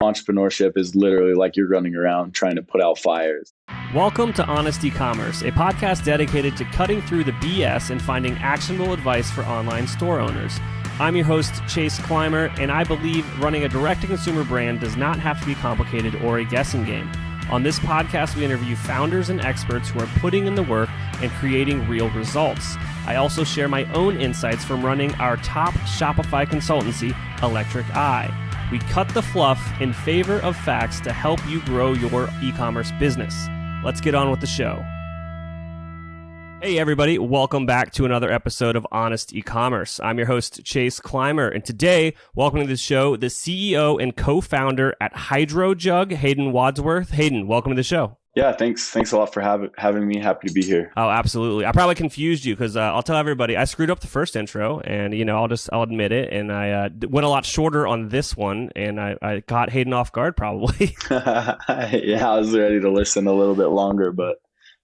Entrepreneurship is literally like you're running around trying to put out fires. Welcome to Honest Ecommerce, a podcast dedicated to cutting through the BS and finding actionable advice for online store owners. I'm your host, Chase Clymer, and I believe running a direct-to-consumer brand does not have to be complicated or a guessing game. On this podcast, we interview founders and experts who are putting in the work and creating real results. I also share my own insights from running our top Shopify consultancy, Electric Eye. We cut the fluff in favor of facts to help you grow your e-commerce business. Let's get on with the show. Hey everybody, welcome back to another episode of Honest Ecommerce. I'm your host, Chase Clymer, and today, welcome to the show, the CEO and co-founder at HydroJug, Hayden Wadsworth. Hayden, welcome to the show. Yeah, thanks a lot for having me. Happy to be here. Oh, absolutely. I probably confused you because I'll tell everybody I screwed up the first intro, and I'll admit it. And I went a lot shorter on this one, and I caught Hayden off guard probably. Yeah, I was ready to listen a little bit longer, but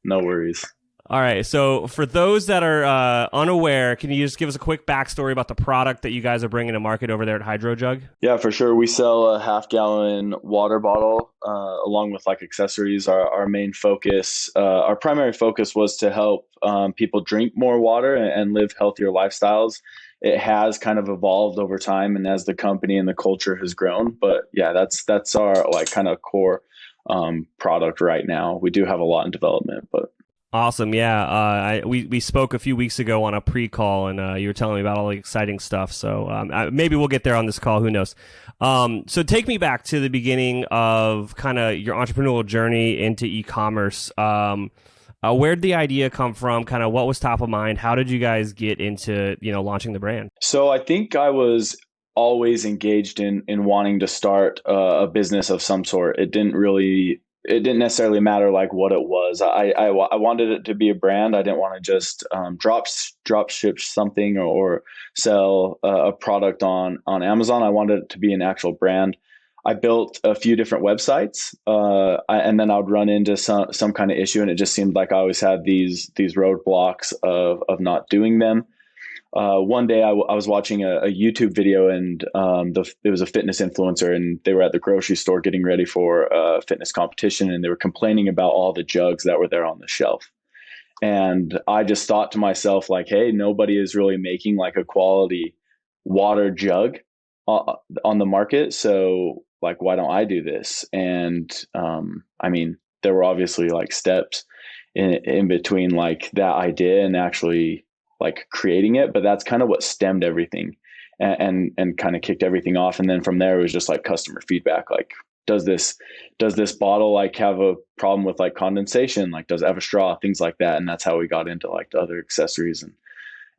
no worries. All right. So for those that are unaware, can you just give us a quick backstory about the product that you guys are bringing to market over there at HydroJug? Yeah, for sure. We sell a half-gallon water bottle along with like accessories. Our main focus, our primary focus was to help people drink more water and live healthier lifestyles. It has kind of evolved over time and as the company and the culture has grown. But yeah, that's our like kind of core product right now. We do have a lot in development, but. Awesome. Yeah. We spoke a few weeks ago on a pre-call and you were telling me about all the exciting stuff. So maybe we'll get there on this call. Who knows? So take me back to the beginning of kind of your entrepreneurial journey into e-commerce. Where did the idea come from? Kind of what was top of mind? How did you guys get into, launching the brand? So I think I was always engaged in wanting to start a business of some sort. It didn't necessarily matter like what it was. I wanted it to be a brand. I didn't want to just drop ship something or sell a product on Amazon. I wanted it to be an actual brand. I built a few different websites, and then I would run into some kind of issue, and it just seemed like I always had these roadblocks of not doing them. One day I was watching a YouTube video and it was a fitness influencer and they were at the grocery store getting ready for a fitness competition and they were complaining about all the jugs that were there on the shelf. And I just thought to myself like, hey, nobody is really making like a quality water jug on the market. So like, why don't I do this? And there were obviously like steps in between like that idea and actually like creating it, but that's kind of what stemmed everything and kind of kicked everything off. And then from there, it was just like customer feedback. Like, does this bottle like have a problem with like condensation? Like, does it have a straw? Things like that. And that's how we got into like the other accessories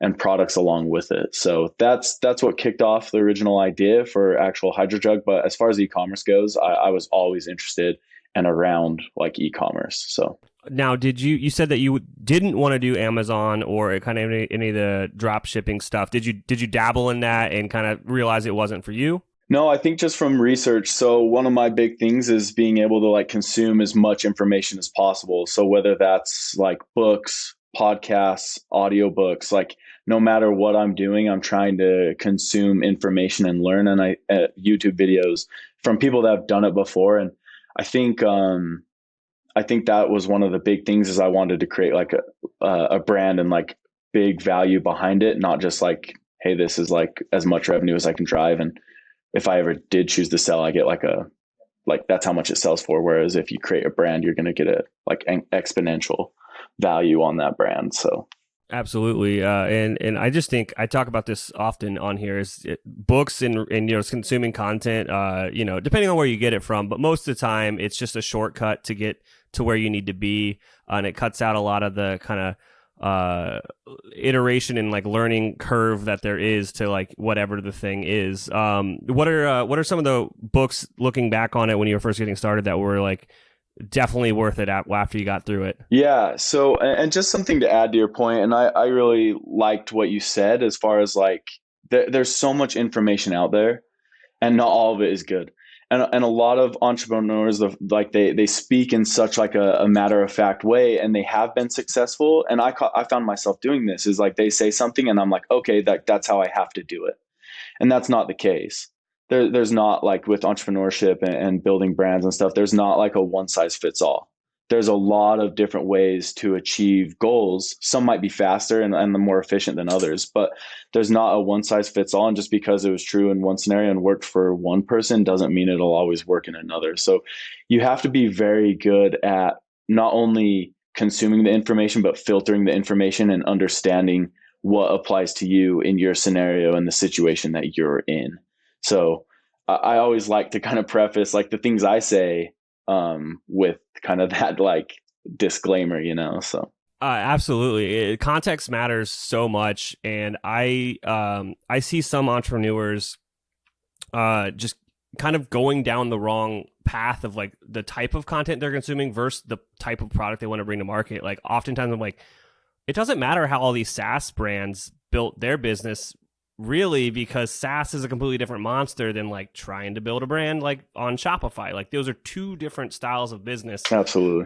and products along with it. So that's what kicked off the original idea for actual HydroJug. But as far as e-commerce goes, I was always interested and around like e-commerce. So. Now, you said that you didn't want to do Amazon or kind of any of the drop shipping stuff. Did you dabble in that and kind of realize it wasn't for you? No, I think just from research. So one of my big things is being able to like consume as much information as possible. So whether that's like books, podcasts, audiobooks, like no matter what I'm doing, I'm trying to consume information and learn. And YouTube videos from people that have done it before. And I think that was one of the big things is I wanted to create like a brand and like big value behind it, not just like, hey, this is like as much revenue as I can drive. And if I ever did choose to sell, I get like that's how much it sells for. Whereas if you create a brand, you're going to get an exponential value on that brand. So. Absolutely. And I just think I talk about this often on here is books and consuming content, depending on where you get it from. But most of the time, it's just a shortcut to get to where you need to be. And it cuts out a lot of the kind of iteration and like learning curve that there is to like whatever the thing is. What are some of the books looking back on it when you were first getting started that were like definitely worth it after you got through it? Yeah. So, and just something to add to your point, and I really liked what you said as far as like, there's so much information out there and not all of it is good. And a lot of entrepreneurs, like they speak in such like a matter of fact way, and they have been successful. And I found myself doing this is like, they say something and I'm like, okay, that's how I have to do it. And that's not the case. there's not like with entrepreneurship and building brands and stuff, there's not like a one size fits all. There's a lot of different ways to achieve goals. Some might be faster and the more efficient than others, but there's not a one size fits all. And just because it was true in one scenario and worked for one person doesn't mean it'll always work in another. So you have to be very good at not only consuming the information, but filtering the information and understanding what applies to you in your scenario and the situation that you're in. So I always like to kind of preface like the things I say with kind of that like disclaimer, so. Absolutely. Context matters so much. And I see some entrepreneurs just kind of going down the wrong path of like the type of content they're consuming versus the type of product they want to bring to market. Like oftentimes I'm like, it doesn't matter how all these SaaS brands built their business really, because SaaS is a completely different monster than like trying to build a brand like on Shopify. Like those are two different styles of business. Absolutely.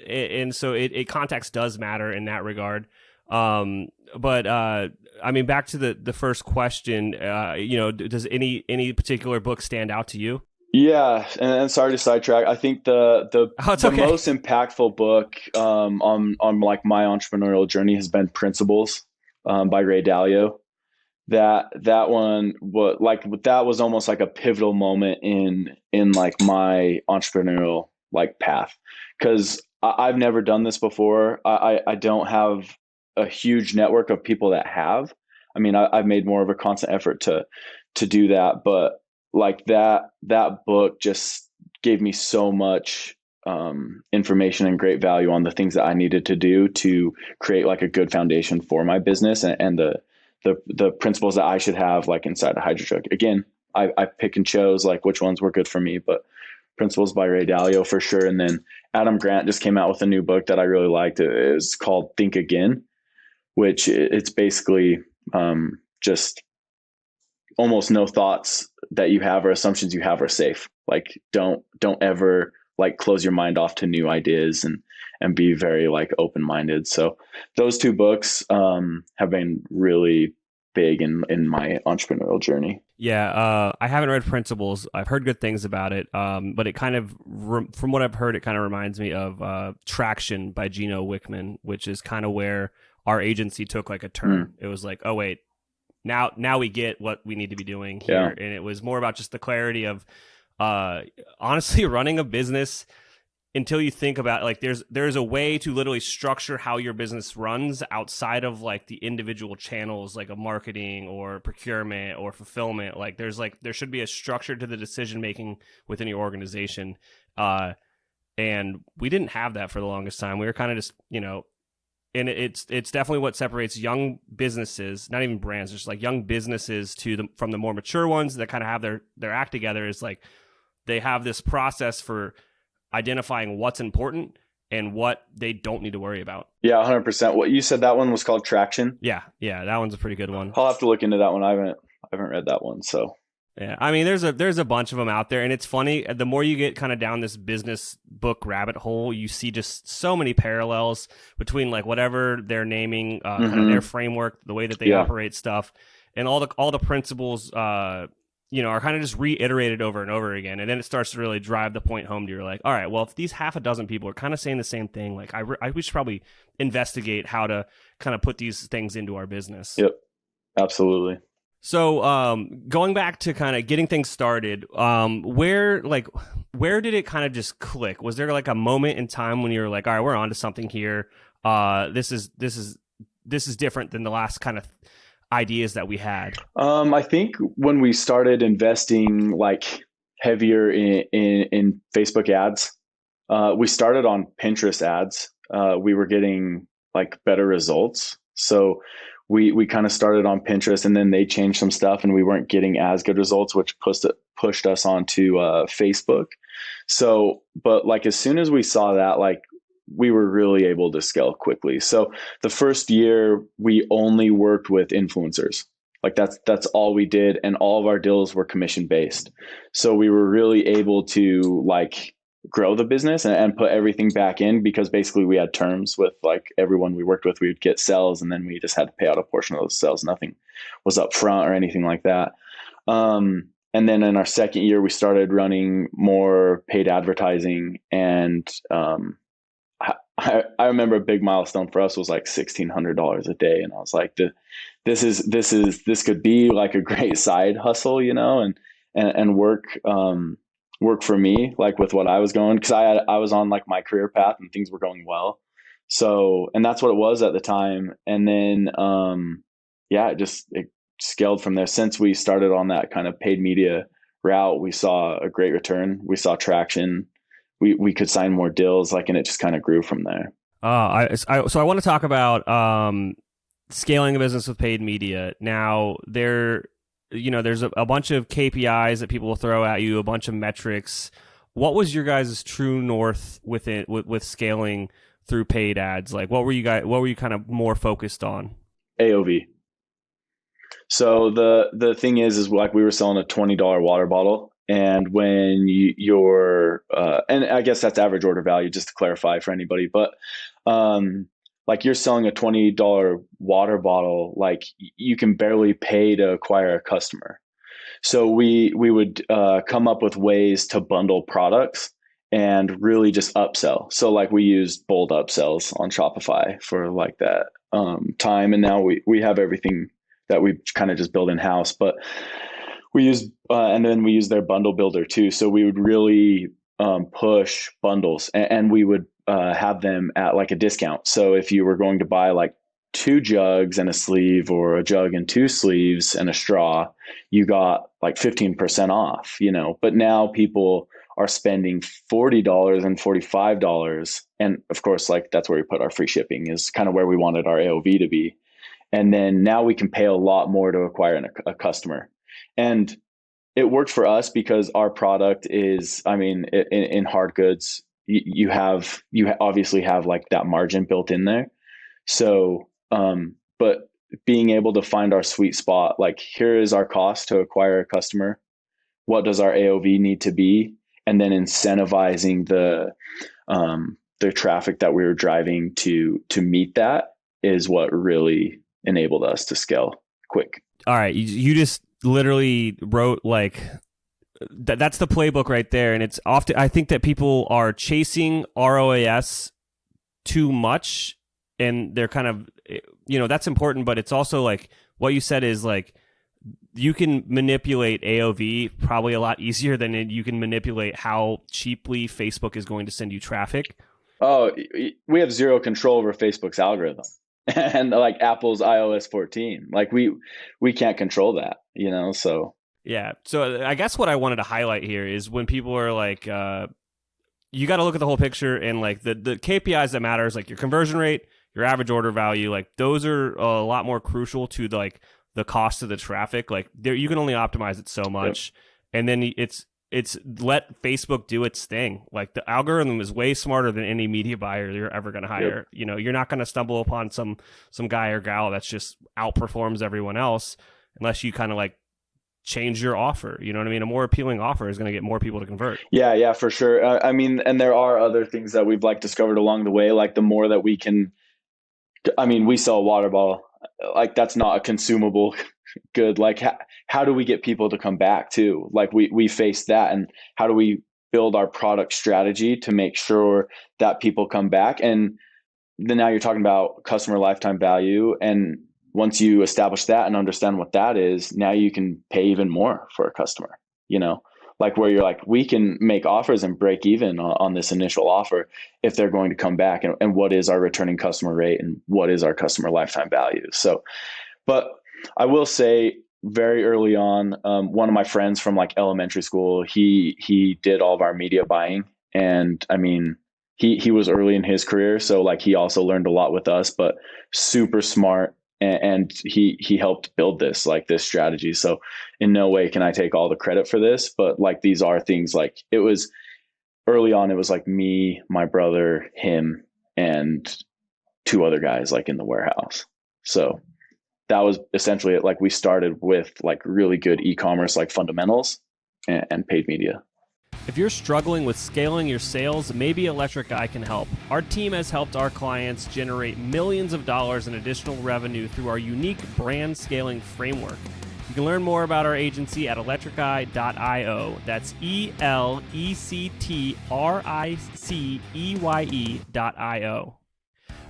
And so it context does matter in that regard. But I mean, back to the first question, does any particular book stand out to you? Yeah, and sorry to sidetrack. I think the most impactful book on like my entrepreneurial journey has been Principles by Ray Dalio. That one that was almost like a pivotal moment in like my entrepreneurial like path, because I've never done this before. I don't have a huge network of people that have. I mean, I've made more of a constant effort to do that, but like that book just gave me so much information and great value on the things that I needed to do to create like a good foundation for my business and the principles that I should have like inside a HydroJug. Again, I pick and chose like which ones were good for me, but Principles by Ray Dalio for sure. And then Adam Grant just came out with a new book that I really liked. It's called Think Again, which it's basically just almost no thoughts that you have or assumptions you have are safe. Like don't ever like close your mind off to new ideas and be very like open-minded. So those two books have been really big in my entrepreneurial journey. Yeah, I haven't read Principles. I've heard good things about it, but it kind of, from what I've heard, it kind of reminds me of Traction by Gino Wickman, which is kind of where our agency took like a turn. It was like, oh wait, now we get what we need to be doing here. Yeah. And it was more about just the clarity of honestly running a business until you think about like there's a way to literally structure how your business runs outside of like the individual channels like a marketing or procurement or fulfillment. Like there should be a structure to the decision making within your organization. And we didn't have that for the longest time. We were kind of just, and it's definitely what separates young businesses, not even brands, just like young businesses from the more mature ones that kind of have their act together, is like they have this process for identifying what's important and what they don't need to worry about. Yeah, 100%. What you said, that one was called Traction? Yeah, that one's a pretty good one. I'll have to look into that one. I haven't read that one, so. Yeah, I mean, there's a bunch of them out there, and it's funny. The more you get kind of down this business book rabbit hole, you see just so many parallels between like whatever they're naming, kind of their framework, the way that they operate stuff, and all the principles, are kind of just reiterated over and over again. And then it starts to really drive the point home to you're like, all right, well, if these half a dozen people are kind of saying the same thing, like we should probably investigate how to kind of put these things into our business. Yep, absolutely. So going back to kind of getting things started, where did it kind of just click? Was there like a moment in time when you were like, all right, we're onto something here. This is different than the last kind of ideas that we had? I think when we started investing like heavier in Facebook ads, we started on Pinterest ads. We were getting like better results. So we kind of started on Pinterest, and then they changed some stuff and we weren't getting as good results, which pushed us onto Facebook. So, but like as soon as we saw that, like we were really able to scale quickly. So the first year we only worked with influencers. Like that's all we did. And all of our deals were commission based. So we were really able to like grow the business and put everything back in, because basically we had terms with like everyone we worked with. We would get sales and then we just had to pay out a portion of those sales. Nothing was up front or anything like that. And then in our second year, we started running more paid advertising. And I remember a big milestone for us was like $1,600 a day. And I was like, this could be like a great side hustle, you know, and work for me, like with what I was going, because I was on like my career path and things were going well. So, and that's what it was at the time. And then, it scaled from there. Since we started on that kind of paid media route, we saw a great return. We saw traction. We could sign more deals, like, and it just kind of grew from there. So I want to talk about scaling a business with paid media. Now, there's a bunch of KPIs that people will throw at you, a bunch of metrics. What was your guys' true north with scaling through paid ads? Like, what were you kind of more focused on? AOV. So the thing is like we were selling a $20 water bottle, and when you're and I guess that's average order value, just to clarify for anybody, but like you're selling a $20 water bottle, like you can barely pay to acquire a customer. So we would come up with ways to bundle products and really just upsell. So like we used bold upsells on Shopify for like that time, and now we have everything that we kind of just build in house. But we use and then we use their bundle builder too. So we would really push bundles, and we would have them at like a discount. So if you were going to buy like 2 jugs and a sleeve, or a jug and 2 sleeves and a straw, you got like 15% off, you know. But now people are spending $40 and $45. And of course, like that's where we put our free shipping, is kind of where we wanted our AOV to be. And then now we can pay a lot more to acquire a customer. And it worked for us because our product is, I mean, in hard goods, you obviously have like that margin built in there. So, but being able to find our sweet spot, like here is our cost to acquire a customer, what does our AOV need to be, and then incentivizing the traffic that we were driving to meet that is what really enabled us to scale quick. All right, you just literally wrote like that's the playbook right there. And it's often, I think that people are chasing ROAS too much, and they're kind of, that's important, but it's also like what you said is like you can manipulate AOV probably a lot easier than you can manipulate how cheaply Facebook is going to send you traffic. Oh, we have zero control over Facebook's algorithm. And like Apple's iOS 14, like we can't control that, so. Yeah. So I guess what I wanted to highlight here is when people are like, you got to look at the whole picture, and like the KPIs that matter is like your conversion rate, your average order value, like those are a lot more crucial to like the cost of the traffic. Like you can only optimize it so much. Yep. And then it's let Facebook do its thing. Like the algorithm is way smarter than any media buyer you're ever going to hire. Yep. You're not going to stumble upon some guy or gal that's just outperforms everyone else unless you kind of like change your offer. You know what I mean? A more appealing offer is going to get more people to convert. Yeah, for sure. I mean, and there are other things that we've like discovered along the way. Like the more that we can, I mean, we sell a water bottle, like that's not a consumable good. Like how do we get people to come back too? Like we face that, and how do we build our product strategy to make sure that people come back? And then now you're talking about customer lifetime value. And once you establish that and understand what that is, now you can pay even more for a customer, like where you're like, we can make offers and break even on this initial offer if they're going to come back, and what is our returning customer rate, and what is our customer lifetime value. So, but I will say very early on, one of my friends from like elementary school, he did all of our media buying. And I mean, he was early in his career. So like he also learned a lot with us, but super smart. And he helped build this strategy. So in no way can I take all the credit for this, but like these are things like it was early on. It was like me, my brother, him, and 2 other guys like in the warehouse. So that was essentially it. Like we started with like really good e-commerce, like fundamentals and paid media. If you're struggling with scaling your sales, maybe Electric Eye can help. Our team has helped our clients generate millions of dollars in additional revenue through our unique brand scaling framework. You can learn more about our agency at electriceye.io. That's ELECTRICEYE.io.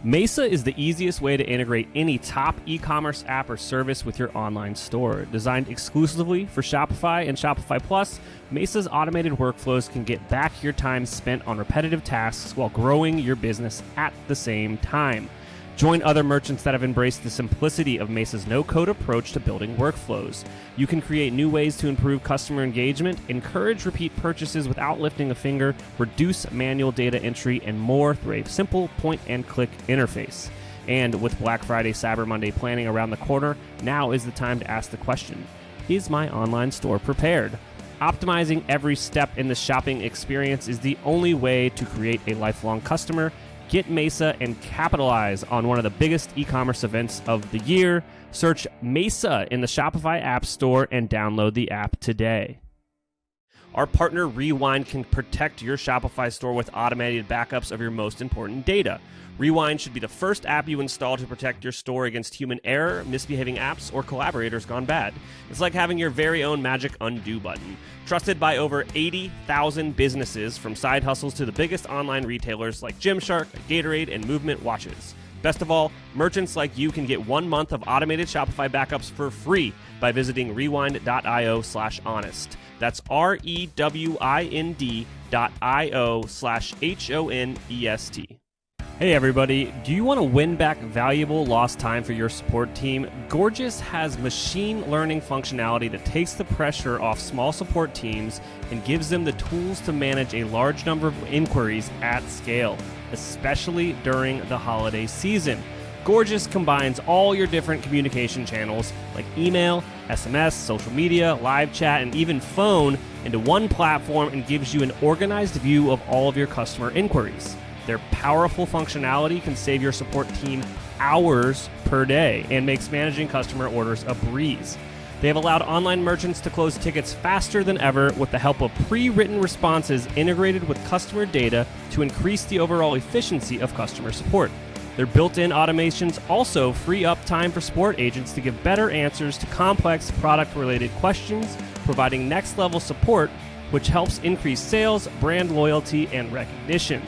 Mesa is the easiest way to integrate any top e-commerce app or service with your online store. Designed exclusively for Shopify and Shopify Plus, Mesa's automated workflows can get back your time spent on repetitive tasks while growing your business at the same time. Join other merchants that have embraced the simplicity of Mesa's no-code approach to building workflows. You can create new ways to improve customer engagement, encourage repeat purchases without lifting a finger, reduce manual data entry, and more through a simple point-and-click interface. And with Black Friday, Cyber Monday planning around the corner, now is the time to ask the question, is my online store prepared? Optimizing every step in the shopping experience is the only way to create a lifelong customer. Get Mesa and capitalize on one of the biggest e-commerce events of the year. Search Mesa in the Shopify App Store and download the app today. Our partner Rewind can protect your Shopify store with automated backups of your most important data. Rewind should be the first app you install to protect your store against human error, misbehaving apps, or collaborators gone bad. It's like having your very own magic undo button. Trusted by over 80,000 businesses, from side hustles to the biggest online retailers like Gymshark, Gatorade, and Movement Watches. Best of all, merchants like you can get 1 month of automated Shopify backups for free by visiting rewind.io/honest. That's rewind.io/honest. Hey everybody, do you want to win back valuable lost time for your support team? Gorgias has machine learning functionality that takes the pressure off small support teams and gives them the tools to manage a large number of inquiries at scale, especially during the holiday season. Gorgias combines all your different communication channels like email, SMS, social media, live chat, and even phone into one platform and gives you an organized view of all of your customer inquiries. Their powerful functionality can save your support team hours per day and makes managing customer orders a breeze. They have allowed online merchants to close tickets faster than ever with the help of pre-written responses integrated with customer data to increase the overall efficiency of customer support. Their built-in automations also free up time for support agents to give better answers to complex product-related questions, providing next-level support, which helps increase sales, brand loyalty, and recognition.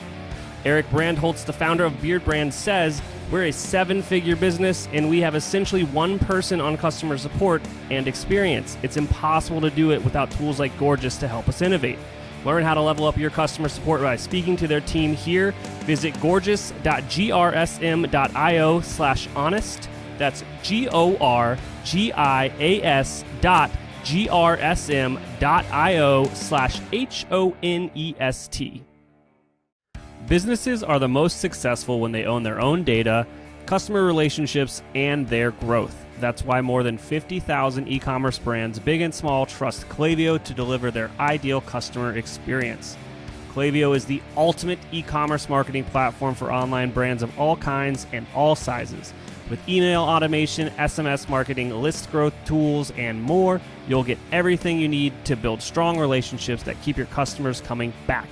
Eric Brandholtz, the founder of Beard Brand, says, "We're a 7-figure business and we have essentially one person on customer support and experience. It's impossible to do it without tools like Gorgias to help us innovate." Learn how to level up your customer support by speaking to their team here. Visit gorgias.grsm.io/honest. That's gorgias.grsm.io/honest. Businesses are the most successful when they own their own data, customer relationships, and their growth. That's why more than 50,000 e-commerce brands, big and small, trust Klaviyo to deliver their ideal customer experience. Klaviyo is the ultimate e-commerce marketing platform for online brands of all kinds and all sizes. With email automation, SMS marketing, list growth tools, and more, you'll get everything you need to build strong relationships that keep your customers coming back.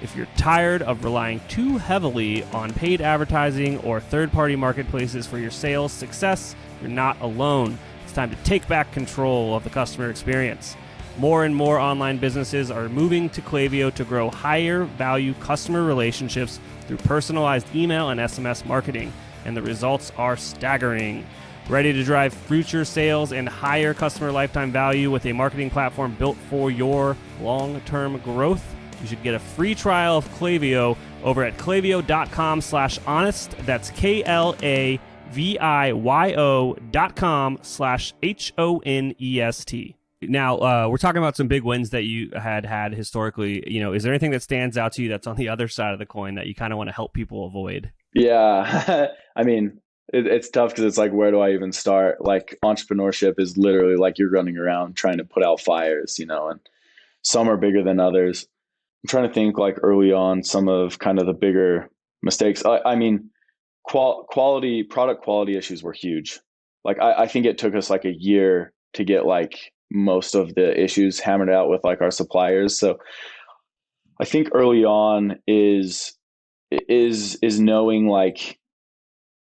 If you're tired of relying too heavily on paid advertising or third-party marketplaces for your sales success, you're not alone. It's time to take back control of the customer experience. More and more online businesses are moving to Klaviyo to grow higher value customer relationships through personalized email and SMS marketing, and the results are staggering. Ready to drive future sales and higher customer lifetime value with a marketing platform built for your long-term growth? You should get a free trial of Klaviyo over at klaviyo.com/honest. That's KLAVIYO.com/HONEST. Now, we're talking about some big wins that you had historically. You know, is there anything that stands out to you that's on the other side of the coin that you kind of want to help people avoid? Yeah. I mean, it's tough because it's like, where do I even start? Like, entrepreneurship is literally like you're running around trying to put out fires, you know, and some are bigger than others. I'm trying to think like early on some of kind of the bigger mistakes. I mean, product quality issues were huge. Like I think it took us like a year to get like most of the issues hammered out with like our suppliers. So I think early on is knowing like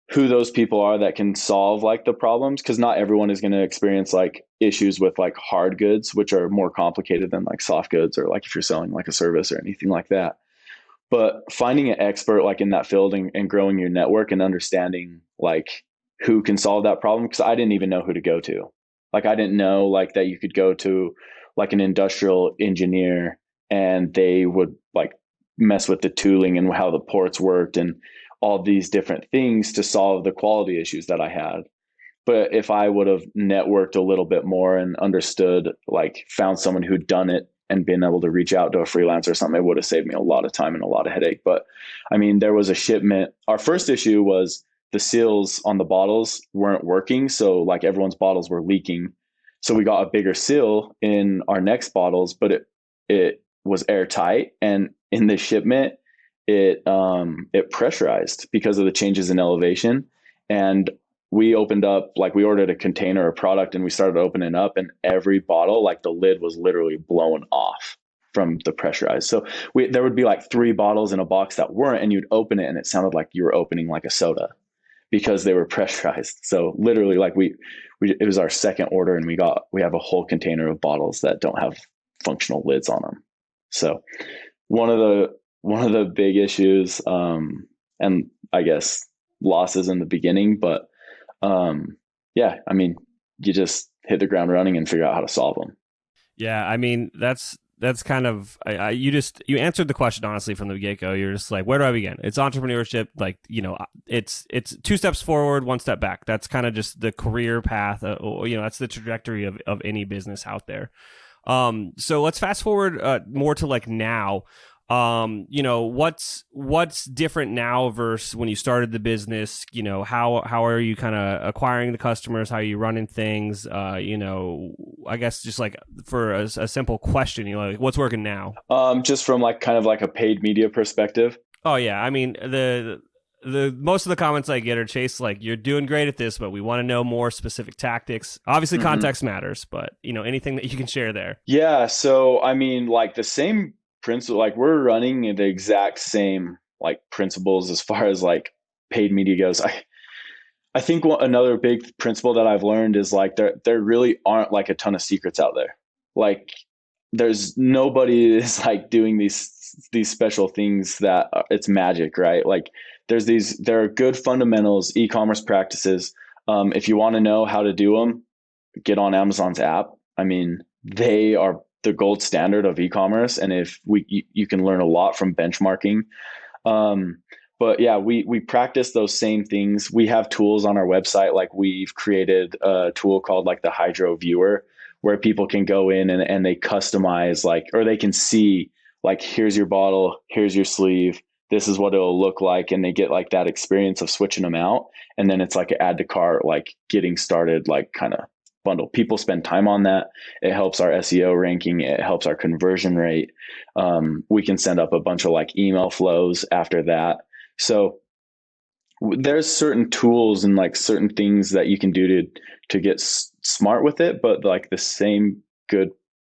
who those people are that can solve like the problems, because not everyone is going to experience like issues with like hard goods, which are more complicated than like soft goods, or like if you're selling like a service or anything like that. But finding an expert like in that field, and growing your network and understanding like who can solve that problem, because I didn't even know who to go to. Like I didn't know like that you could go to like an industrial engineer and they would like mess with the tooling and how the ports worked and all these different things to solve the quality issues that I had. But if I would have networked a little bit more and understood, like found someone who'd done it and been able to reach out to a freelancer or something, it would have saved me a lot of time and a lot of headache. But I mean, there was a shipment. Our first issue was the seals on the bottles weren't working. So like everyone's bottles were leaking. So we got a bigger seal in our next bottles, but it was airtight. And in the shipment, it pressurized because of the changes in elevation. And we opened up, like we ordered a container of product and we started opening up, and every bottle, like the lid was literally blown off from the pressurized. So there would be like 3 bottles in a box that weren't, and you'd open it and it sounded like you were opening like a soda because they were pressurized. So literally like we it was our second order, and we have a whole container of bottles that don't have functional lids on them. So one of the big issues, and I guess losses in the beginning, but yeah, I mean, you just hit the ground running and figure out how to solve them. Yeah, I mean, that's kind of you answered the question honestly from the get go. You're just like, where do I begin? It's entrepreneurship, like, you know, it's 2 steps forward, 1 step back. That's kind of just the career path, or, you know, that's the trajectory of any business out there. So let's fast forward more to like now. You know, what's different now versus when you started the business? You know, how are you kind of acquiring the customers? How are you running things? You know, I guess just like for a simple question, you know, like what's working now? Just from like kind of like a paid media perspective. Oh yeah, I mean the most of the comments I get are, Chase, like, you're doing great at this, but we want to know more specific tactics. Obviously, context matters, but you know, anything that you can share there. Yeah. So I mean, like the same principle, like we're running the exact same like principles as far as like paid media goes. I think another big principle that I've learned is like there really aren't like a ton of secrets out there. Like there's nobody is like doing these special things that it's magic, right? Like there are good fundamentals, e-commerce practices. If you want to know how to do them, get on Amazon's app. I mean, they are the gold standard of e-commerce, and if you can learn a lot from benchmarking. But yeah, we practice those same things. We have tools on our website. Like we've created a tool called like the Hydro Viewer, where people can go in and they customize, like, or they can see like, here's your bottle, here's your sleeve, this is what it'll look like. And they get like that experience of switching them out. And then it's like an add to cart, like getting started, like kind of bundle. People spend time on that. It helps our SEO ranking. It helps our conversion rate. We can send up a bunch of like email flows after that. So there's certain tools and like certain things that you can do to get smart with it, but like the same good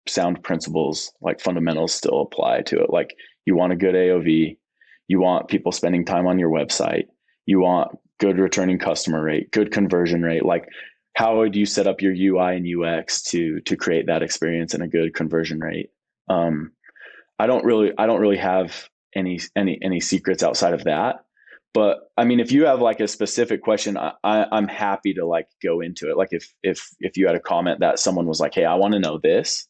sound principles, like fundamentals, still apply to it. Like you want a good AOV, you want people spending time on your website, you want good returning customer rate, good conversion rate. Like how would you set up your UI and UX to create that experience and a good conversion rate? I don't really have any secrets outside of that. But I mean, if you have like a specific question, I'm happy to like go into it. Like if you had a comment that someone was like, hey, I want to know this,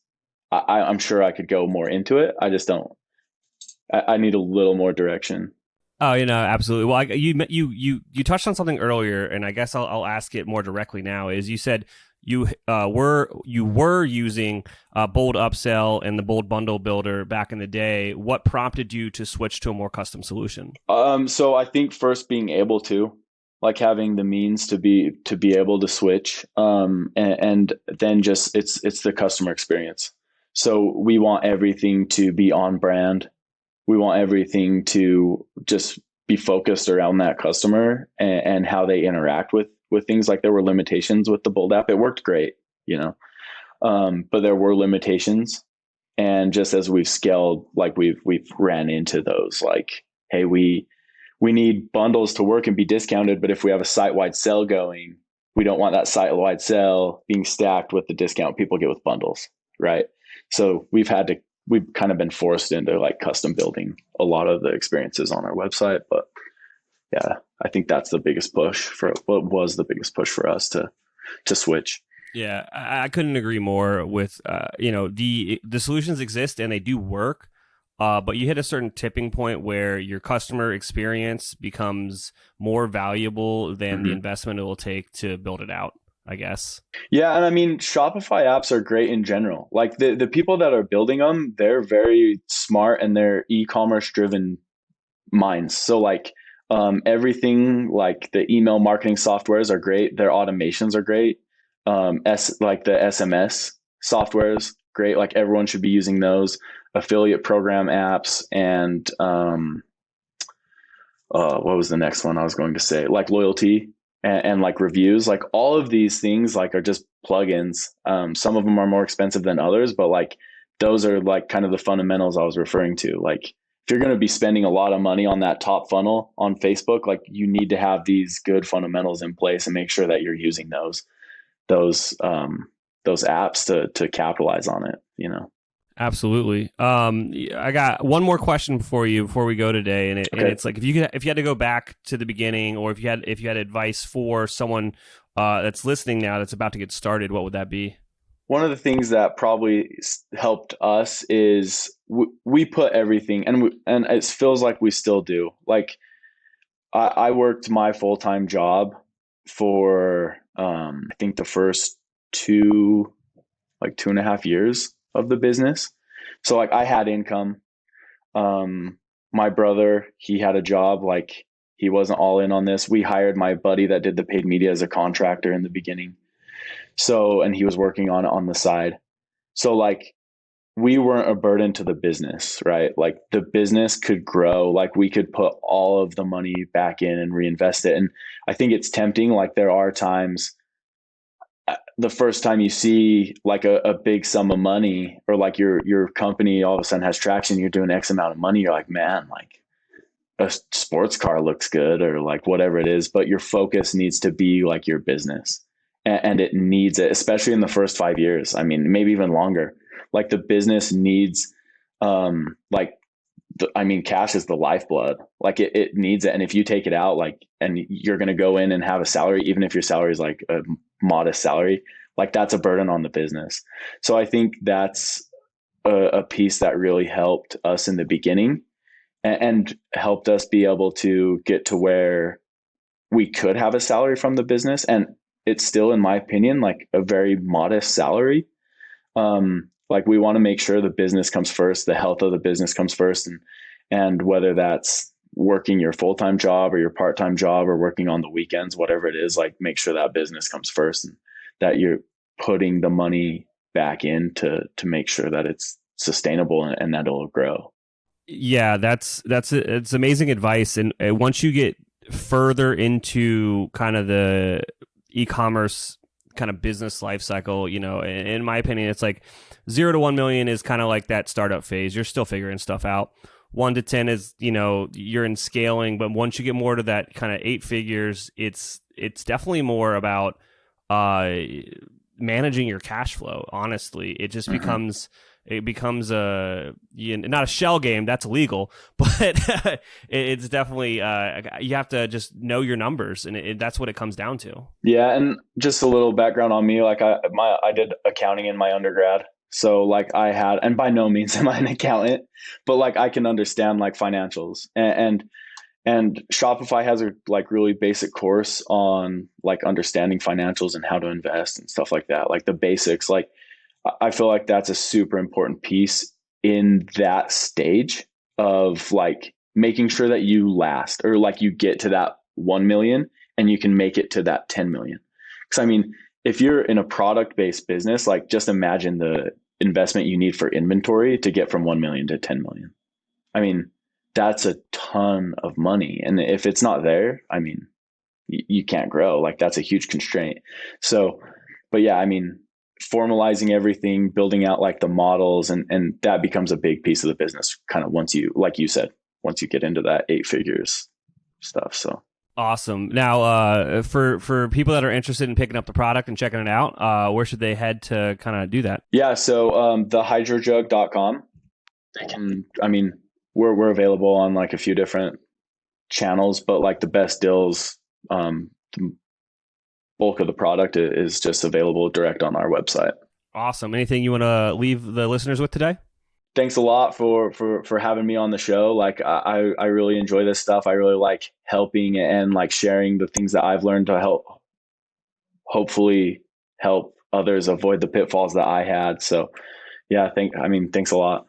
I'm sure I could go more into it. I just don't. I need a little more direction. Oh, you know, absolutely. Well, you touched on something earlier, and I guess I'll ask it more directly now. Is you said you were using Bold Upsell and the Bold Bundle Builder back in the day. What prompted you to switch to a more custom solution? So I think first being able to, like, having the means to be able to switch, and then just it's the customer experience. So we want everything to be on brand. We want everything to just be focused around that customer and how they interact with things. Like there were limitations with the Bold app. It worked great, you know, but there were limitations. And just as we've scaled, like we've ran into those, like, hey, we we need bundles to work and be discounted. But if we have a site-wide sale going, we don't want that site-wide sale being stacked with the discount people get with bundles, right? So we've kind of been forced into like custom building a lot of the experiences on our website. But yeah, I think that's the biggest push for what was the biggest push for us to switch. Yeah, I couldn't agree more with, the solutions exist and they do work, but you hit a certain tipping point where your customer experience becomes more valuable than the investment it will take to build it out, I guess. Yeah, and I mean, Shopify apps are great in general. Like the people that are building them, they're very smart and they're e-commerce driven minds. So like everything like the email marketing softwares are great. Their automations are great. Like the SMS softwares, great. Like everyone should be using those. Affiliate program apps and what was the next one I was going to say? Like loyalty and like reviews. Like all of these things like are just plugins. Some of them are more expensive than others, but like those are like kind of the fundamentals I was referring to. Like if you're going to be spending a lot of money on that top funnel on Facebook, like you need to have these good fundamentals in place and make sure that you're using those apps to capitalize on it, you know? Absolutely. I got one more question for you before we go today, and it's like if you had to go back to the beginning, or if you had advice for someone that's listening now that's about to get started, what would that be? One of the things that probably helped us is we put everything, and it feels like we still do. Like I worked my full-time job for I think the first 2.5 years of the business. So like I had income. My brother, he had a job, like he wasn't all in on this. We hired my buddy that did the paid media as a contractor in the beginning. So, and he was working on the side. So like we weren't a burden to the business, right? Like the business could grow, like we could put all of the money back in and reinvest it. And I think it's tempting. Like there are times the first time you see like a big sum of money, or like your company all of a sudden has traction, you're doing X amount of money, you're like, man, like a sports car looks good, or like whatever it is, but your focus needs to be like your business, and it needs it, especially in the first 5 years. I mean, maybe even longer. Like the business needs, cash is the lifeblood. Like it needs it. And if you take it out, like, and you're going to go in and have a salary, even if your salary is like a modest salary, like that's a burden on the business. So I think that's a piece that really helped us in the beginning, and helped us be able to get to where we could have a salary from the business. And it's still, in my opinion, like a very modest salary. Like we want to make sure the business comes first, the health of the business comes first. And whether that's working your full-time job or your part-time job or working on the weekends, whatever it is, like make sure that business comes first, and that you're putting the money back in to make sure that it's sustainable and that it'll grow. Yeah, it's amazing advice. And once you get further into kind of the e-commerce kind of business life cycle, in my opinion, it's like 0 to 1 million is kind of like that startup phase. You're still figuring stuff out. 1 to 10 is, you're in scaling, but once you get more to that kind of 8 figures, it's definitely more about managing your cash flow. Honestly, it just becomes not a shell game, that's illegal, but it's definitely you have to just know your numbers, and that's what it comes down to. Yeah, and just a little background on me, like I did accounting in my undergrad. So like and by no means am I an accountant, but like I can understand like financials, and Shopify has a like really basic course on like understanding financials and how to invest and stuff like that, like the basics. Like I feel like that's a super important piece in that stage of like making sure that you last, or like you get to that 1 million and you can make it to that 10 million. Because I mean, if you're in a product-based business, like just imagine the investment you need for inventory to get from 1 million to 10 million. I mean, that's a ton of money. And if it's not there, I mean, you can't grow. Like that's a huge constraint. So, but yeah, I mean, formalizing everything, building out like the models, and that becomes a big piece of the business kind of once you, like you said, once you get into that 8 figures. stuff. So awesome. Now, for people that are interested in picking up the product and checking it out, where should they head to kind of do that? Yeah, so the HydroJug.com. They can. I mean, we're available on like a few different channels, but like the best deals, the bulk of the product is just available direct on our website. Awesome. Anything you want to leave the listeners with today? Thanks a lot for having me on the show. Like I really enjoy this stuff. I really like helping and like sharing the things that I've learned to hopefully help others avoid the pitfalls that I had. So yeah, thanks a lot.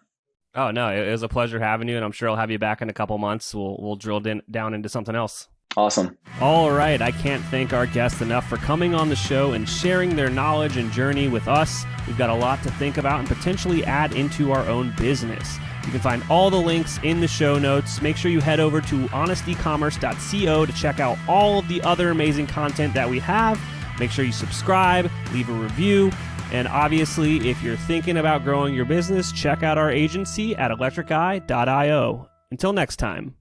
Oh no, it was a pleasure having you, and I'm sure I'll have you back in a couple months. We'll drill down into something else. Awesome. All right. I can't thank our guests enough for coming on the show and sharing their knowledge and journey with us. We've got a lot to think about and potentially add into our own business. You can find all the links in the show notes. Make sure you head over to honestecommerce.co to check out all of the other amazing content that we have. Make sure you subscribe, leave a review, and obviously, if you're thinking about growing your business, check out our agency at electriceye.io. Until next time.